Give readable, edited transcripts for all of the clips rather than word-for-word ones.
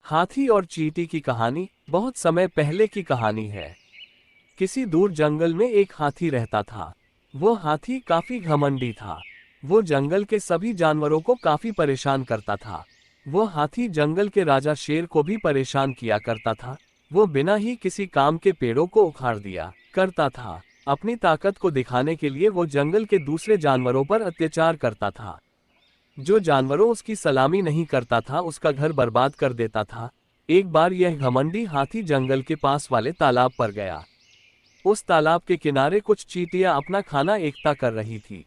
हाथी और चींटी की कहानी बहुत समय पहले की कहानी है। किसी दूर जंगल में एक हाथी रहता था। वो हाथी काफी घमंडी था। वो जंगल के सभी जानवरों को काफी परेशान करता था। वो हाथी जंगल के राजा शेर को भी परेशान किया करता था। वो बिना ही किसी काम के पेड़ों को उखाड़ दिया करता था। अपनी ताकत को दिखाने के लिए वो जंगल के दूसरे जानवरों पर अत्याचार करता था। जो जानवरों उसकी सलामी नहीं करता था उसका घर बर्बाद कर देता था। एक बार यह घमंडी हाथी जंगल के पास वाले तालाब पर गया। उस तालाब के किनारे कुछ चींटियां अपना खाना एकता कर रही थी।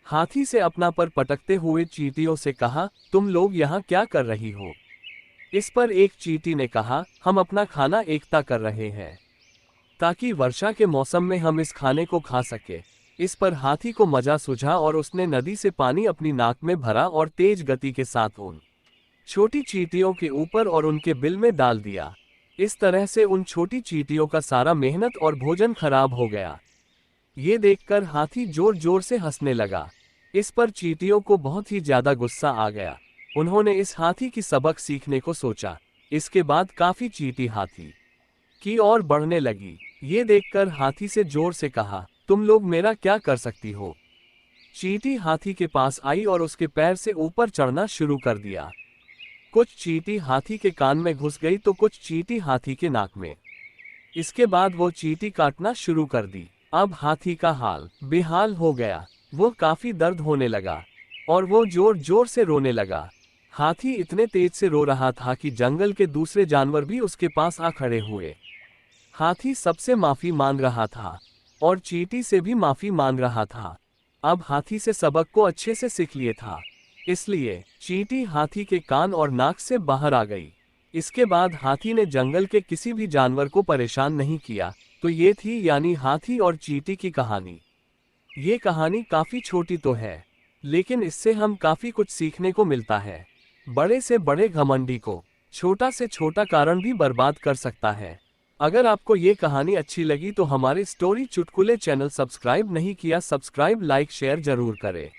हाथी से अपना पर पटकते हुए चींटियों से कहा, तुम लोग यहाँ क्या कर रही हो? इस पर एक चींटी ने कहा, हम अपना खाना एकता कर रहे हैं ताकि वर्षा के मौसम में हम इस खाने को खा सके। इस पर हाथी को मजा सूझा और उसने नदी से पानी अपनी नाक में भरा और तेज गति के साथ उन छोटी चींटियों के ऊपर और उनके बिल में डाल दिया। इस तरह से उन छोटी चींटियों का सारा मेहनत और भोजन खराब हो गया। ये देखकर हाथी जोर जोर से हंसने लगा। इस पर चींटियों को बहुत ही ज्यादा गुस्सा आ गया। उन्होंने इस हाथी की सबक सीखने को सोचा। इसके बाद काफी चींटी हाथी की ओर बढ़ने लगी। ये देखकर हाथी से जोर से कहा, तुम लोग मेरा क्या कर सकती हो? चींटी हाथी के पास आई और उसके पैर से ऊपर चढ़ना शुरू कर दिया। कुछ चींटी हाथी के कान में घुस गई तो कुछ चींटी हाथी के नाक में। इसके बाद वो चींटी काटना शुरू कर दी। अब हाथी का हाल बेहाल हो गया। वो काफी दर्द होने लगा और वो जोर जोर से रोने लगा। हाथी इतने तेज से रो रहा था कि जंगल के दूसरे जानवर भी उसके पास आ खड़े हुए। हाथी सबसे माफी मांग रहा था और चींटी से भी माफी मांग रहा था। अब हाथी से सबक को अच्छे से सीख लिए था, इसलिए चींटी हाथी के कान और नाक से बाहर आ गई। इसके बाद हाथी ने जंगल के किसी भी जानवर को परेशान नहीं किया। तो ये थी यानी हाथी और चींटी की कहानी। ये कहानी काफी छोटी तो है, लेकिन इससे हम काफी कुछ सीखने को मिलता है। बड़े से बड़े घमंडी को छोटा से छोटा कारण भी बर्बाद कर सकता है। अगर आपको ये कहानी अच्छी लगी तो हमारे स्टोरी चुटकुले चैनल सब्सक्राइब नहीं किया, सब्सक्राइब लाइक शेयर जरूर करें।